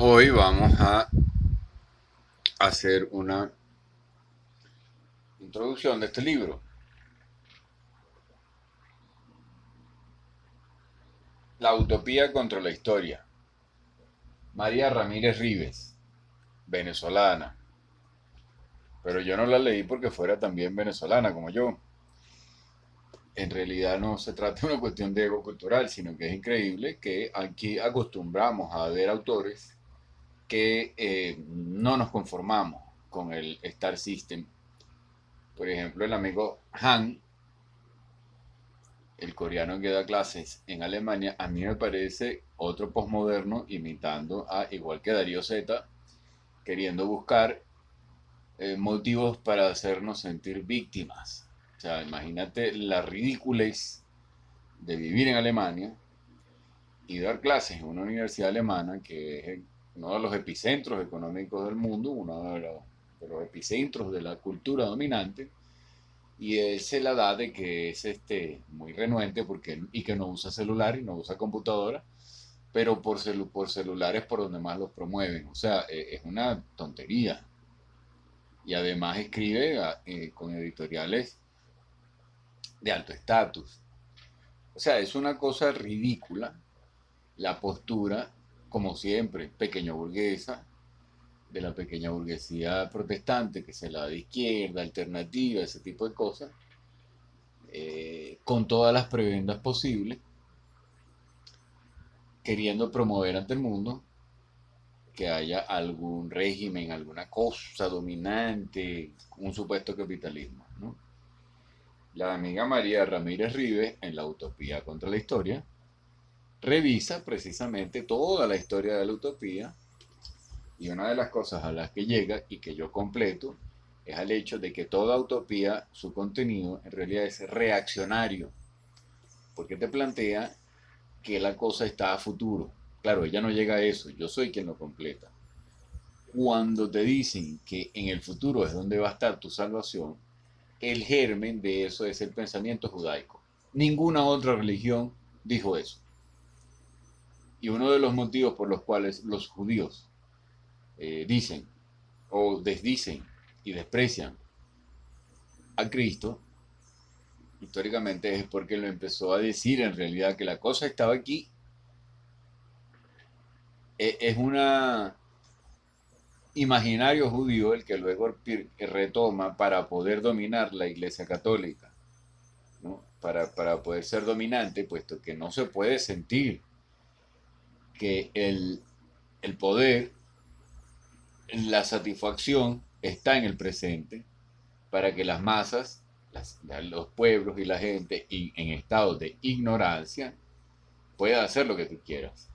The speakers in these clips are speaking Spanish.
Hoy vamos a hacer una introducción de este libro, La utopía contra la historia. María Ramírez Rives, venezolana. Pero yo no la leí porque fuera también venezolana como yo. En realidad no se trata de una cuestión de ego cultural, sino que es increíble que aquí acostumbramos a ver autores que no nos conformamos con el Star System. Por ejemplo, el amigo Han, el coreano que da clases en Alemania, a mí me parece otro posmoderno imitando a, igual que Darío Z, queriendo buscar motivos para hacernos sentir víctimas. O sea, imagínate la ridiculez de vivir en Alemania y dar clases en una universidad alemana que es uno de los epicentros económicos del mundo, uno de los epicentros de la cultura dominante, y él se la da de que es muy renuente y que no usa celular y no usa computadora, pero por celular es por donde más los promueven. O sea, es una tontería. Y además escribe con editoriales de alto estatus. O sea, es una cosa ridícula la postura, como siempre, pequeño burguesa, de la pequeña burguesía protestante, que se la da de izquierda, alternativa, ese tipo de cosas, con todas las prebendas posibles, queriendo promover ante el mundo que haya algún régimen, alguna cosa dominante, un supuesto capitalismo, ¿no? La amiga María Ramírez Rives, en La Utopía contra la Historia, revisa precisamente toda la historia de la utopía, y una de las cosas a las que llega y que yo completo es al hecho de que toda utopía, su contenido en realidad es reaccionario, porque te plantea que la cosa está a futuro. Claro, ella no llega a eso, yo soy quien lo completa. Cuando te dicen que en el futuro es donde va a estar tu salvación, el germen de eso es el pensamiento judaico. Ninguna otra religión dijo eso. Y uno de los motivos por los cuales los judíos dicen o desdicen y desprecian a Cristo, históricamente es porque lo empezó a decir en realidad que la cosa estaba aquí. Es una imaginario judío el que luego retoma para poder dominar la Iglesia Católica, ¿no? Para poder ser dominante, puesto que no se puede sentir que el poder, la satisfacción está en el presente, para que las masas, los pueblos y la gente en estado de ignorancia puedan hacer lo que tú quieras.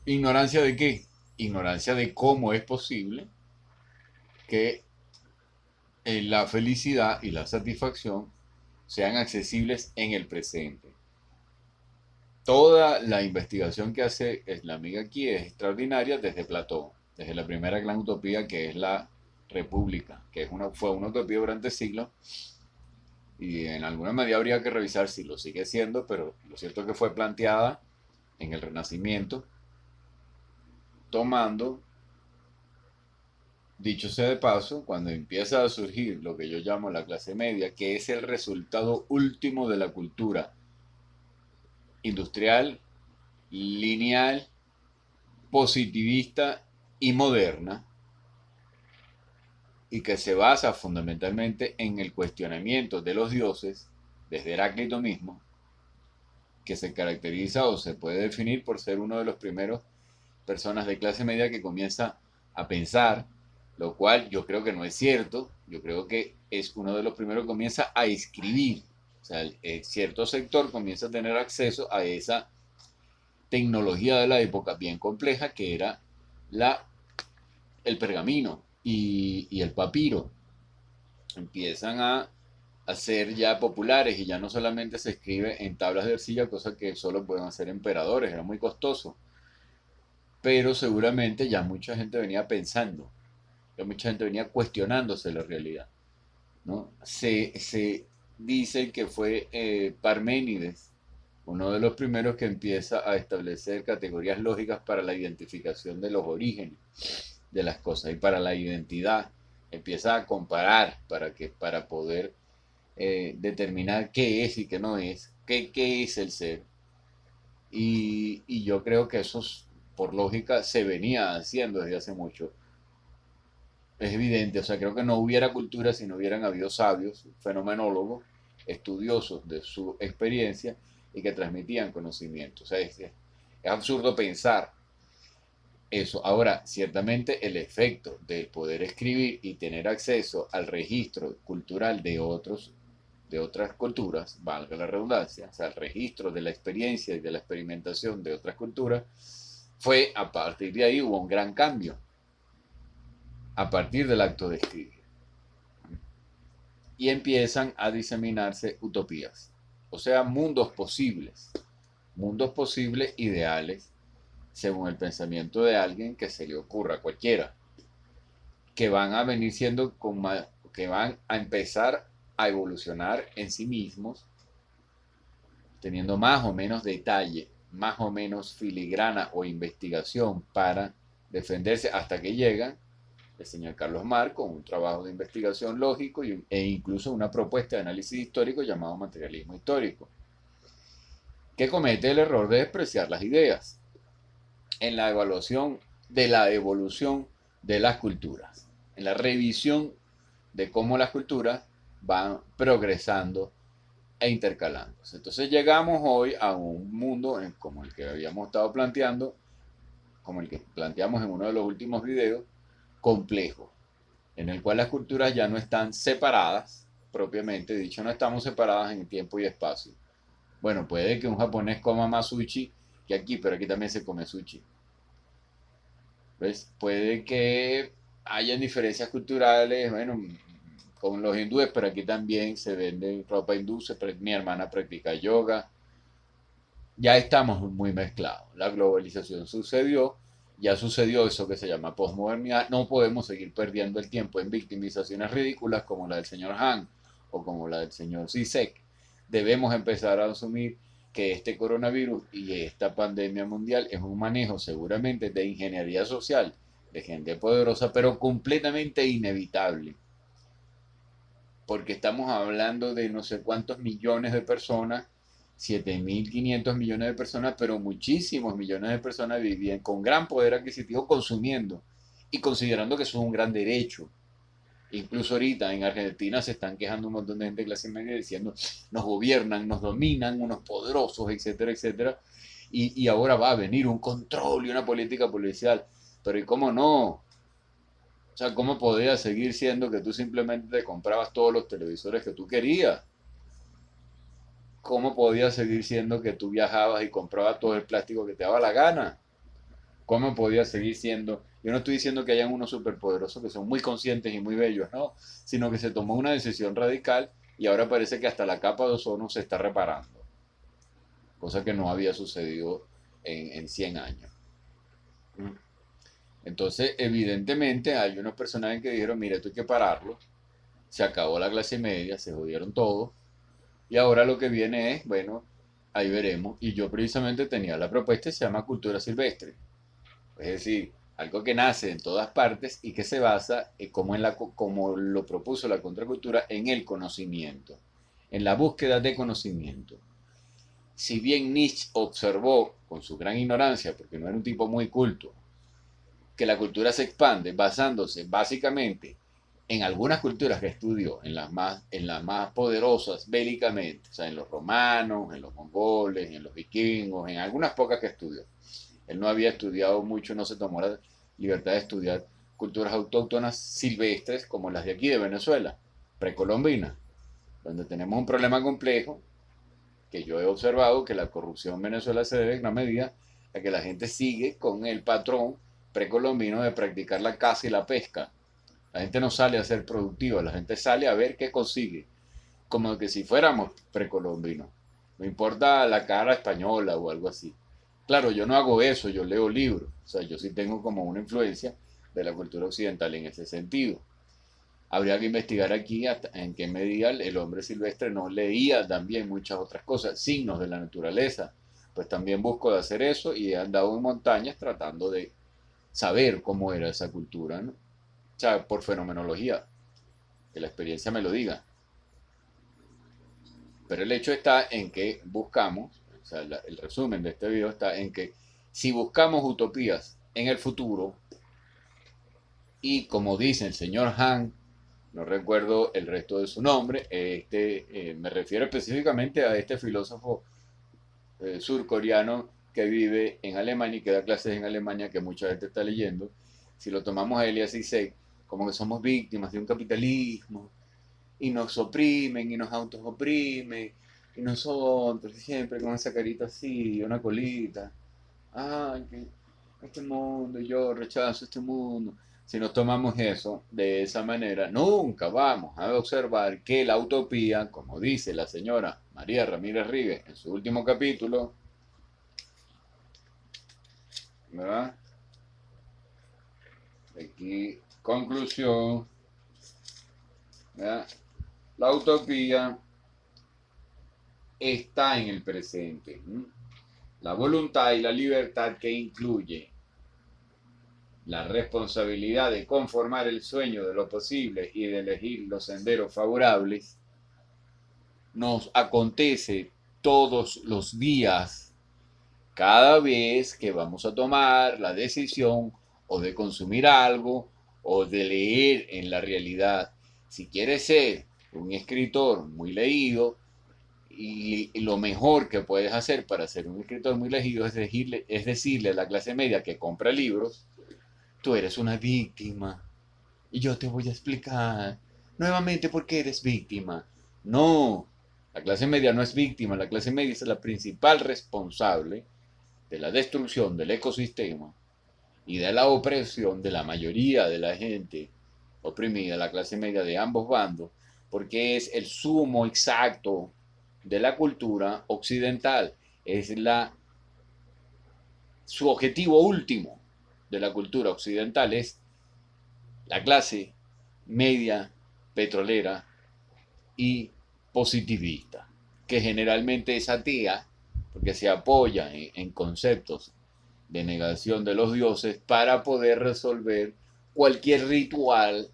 ¿Ignorancia de qué? Ignorancia de cómo es posible que la felicidad y la satisfacción sean accesibles en el presente. Toda la investigación que hace la amiga aquí es extraordinaria desde Platón, desde la primera gran utopía que es la República, que fue una utopía durante siglos y en alguna medida habría que revisar si lo sigue siendo, pero lo cierto es que fue planteada en el Renacimiento tomando, dicho sea de paso, cuando empieza a surgir lo que yo llamo la clase media, que es el resultado último de la cultura industrial, lineal, positivista y moderna, y que se basa fundamentalmente en el cuestionamiento de los dioses, desde Heráclito mismo, que se caracteriza o se puede definir por ser uno de los primeros personas de clase media que comienza a pensar, lo cual yo creo que no es cierto. Yo creo que es uno de los primeros que comienza a escribir. O sea, cierto sector comienza a tener acceso a esa tecnología de la época bien compleja que era la, el pergamino y el papiro. Empiezan a ser ya populares y ya no solamente se escribe en tablas de arcilla, cosa que solo pueden hacer emperadores, era muy costoso, pero seguramente ya mucha gente venía pensando, ya mucha gente venía cuestionándose la realidad, ¿no? Se dice que fue Parménides uno de los primeros que empieza a establecer categorías lógicas para la identificación de los orígenes de las cosas y para la identidad. Empieza a comparar para poder determinar qué es y qué no es, qué es el ser. Y yo creo que eso, por lógica, se venía haciendo desde hace mucho. Es evidente, o sea, creo que no hubiera cultura si no hubieran habido sabios, fenomenólogos, estudiosos de su experiencia y que transmitían conocimiento. O sea, es absurdo pensar eso. Ahora, ciertamente el efecto del poder escribir y tener acceso al registro cultural de otras culturas, valga la redundancia, o sea, el registro de la experiencia y de la experimentación de otras culturas, fue a partir de ahí hubo un gran cambio, a partir del acto de escribir. Y empiezan a diseminarse utopías, o sea, mundos posibles ideales, según el pensamiento de alguien que se le ocurra a cualquiera, que van a venir siendo, que van a empezar a evolucionar en sí mismos, teniendo más o menos detalle, más o menos filigrana o investigación para defenderse hasta que llegan el señor Carlos Marx con un trabajo de investigación lógico e incluso una propuesta de análisis histórico llamado materialismo histórico, que comete el error de despreciar las ideas en la evaluación de la evolución de las culturas, en la revisión de cómo las culturas van progresando e intercalándose. Entonces llegamos hoy a un mundo como el que habíamos estado planteando, como el que planteamos en uno de los últimos videos, complejo, en el cual las culturas ya no están separadas, propiamente dicho, no estamos separadas en tiempo y espacio. Bueno, puede que un japonés coma más sushi que aquí, pero aquí también se come sushi. ¿Ves? Puede que hayan diferencias culturales, bueno, con los hindúes, pero aquí también se vende ropa hindú, mi hermana practica yoga. Ya estamos muy mezclados. La globalización sucedió, ya sucedió eso que se llama posmodernidad. No podemos seguir perdiendo el tiempo en victimizaciones ridículas como la del señor Han o como la del señor Zizek. Debemos empezar a asumir que este coronavirus y esta pandemia mundial es un manejo seguramente de ingeniería social, de gente poderosa, pero completamente inevitable. Porque estamos hablando de no sé cuántos millones de personas, 7.500 millones de personas, pero muchísimos millones de personas vivían con gran poder adquisitivo consumiendo y considerando que eso es un gran derecho. Incluso ahorita en Argentina se están quejando un montón de gente de clase media diciendo nos gobiernan, nos dominan unos poderosos, etcétera, etcétera. Y ahora va a venir un control y una política policial. Pero ¿y cómo no? O sea, ¿cómo podía seguir siendo que tú simplemente te comprabas todos los televisores que tú querías? ¿Cómo podía seguir siendo que tú viajabas y comprabas todo el plástico que te daba la gana? ¿Cómo podía seguir siendo? Yo no estoy diciendo que hayan unos superpoderosos que son muy conscientes y muy bellos, no, sino que se tomó una decisión radical y ahora parece que hasta la capa de ozono se está reparando, cosa que no había sucedido en 100 años. Entonces, evidentemente, hay unos personajes que dijeron, mire, esto hay que pararlo, se acabó la clase media, se jodieron todos, y ahora lo que viene es, bueno, ahí veremos. Y yo precisamente tenía la propuesta, se llama cultura silvestre. Es decir, algo que nace en todas partes y que se basa, como lo propuso la contracultura, en el conocimiento, en la búsqueda de conocimiento. Si bien Nietzsche observó, con su gran ignorancia, porque no era un tipo muy culto, que la cultura se expande basándose básicamente en algunas culturas que estudió, en las más poderosas bélicamente, o sea, en los romanos, en los mongoles, en los vikingos, en algunas pocas que estudió. Él no había estudiado mucho, no se tomó la libertad de estudiar culturas autóctonas silvestres como las de aquí de Venezuela, precolombinas, donde tenemos un problema complejo que yo he observado que la corrupción en Venezuela se debe en gran medida a que la gente sigue con el patrón precolombino de practicar la caza y la pesca. La gente no sale a ser productiva, la gente sale a ver qué consigue, como que si fuéramos precolombinos. No importa la cara española o algo así. Claro, yo no hago eso, yo leo libros, o sea, yo sí tengo como una influencia de la cultura occidental en ese sentido. Habría que investigar aquí hasta en qué medida el hombre silvestre no leía también muchas otras cosas, signos de la naturaleza. Pues también busco de hacer eso y he andado en montañas tratando de saber cómo era esa cultura, ¿no? O sea, por fenomenología, que la experiencia me lo diga. Pero el hecho está en que buscamos, o sea, el resumen de este video está en que si buscamos utopías en el futuro, y como dice el señor Han, no recuerdo el resto de su nombre, me refiero específicamente a este filósofo surcoreano que vive en Alemania y que da clases en Alemania, que mucha gente está leyendo. Si lo tomamos a él y así sé, como que somos víctimas de un capitalismo y nos oprimen y nos autooprimen y nosotros siempre con esa carita así, una colita. Ay, que este mundo, yo rechazo este mundo. Si nos tomamos eso de esa manera, nunca vamos a observar que la utopía, como dice la señora María Ramírez Ríguez en su último capítulo, ¿verdad? Aquí, conclusión, ¿verdad? La utopía está en el presente. La voluntad y la libertad que incluye la responsabilidad de conformar el sueño de lo posible y de elegir los senderos favorables, nos acontece todos los días, cada vez que vamos a tomar la decisión o de consumir algo o de leer en la realidad. Si quieres ser un escritor muy leído, y lo mejor que puedes hacer para ser un escritor muy leído es decirle a la clase media que compra libros: tú eres una víctima y yo te voy a explicar nuevamente por qué eres víctima. No, la clase media no es víctima, la clase media es la principal responsable de la destrucción del ecosistema y de la opresión de la mayoría de la gente oprimida, la clase media de ambos bandos, porque es el sumo exacto de la cultura occidental, es su objetivo último de la cultura occidental es la clase media petrolera y positivista, que generalmente es atea porque se apoya en conceptos de negación de los dioses para poder resolver cualquier ritual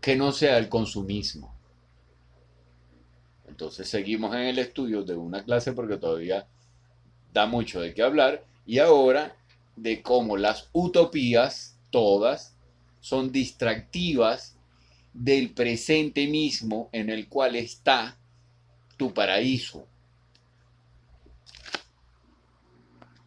que no sea el consumismo. Entonces seguimos en el estudio de una clase porque todavía da mucho de qué hablar y ahora de cómo las utopías, todas, son distractivas del presente mismo en el cual está tu paraíso.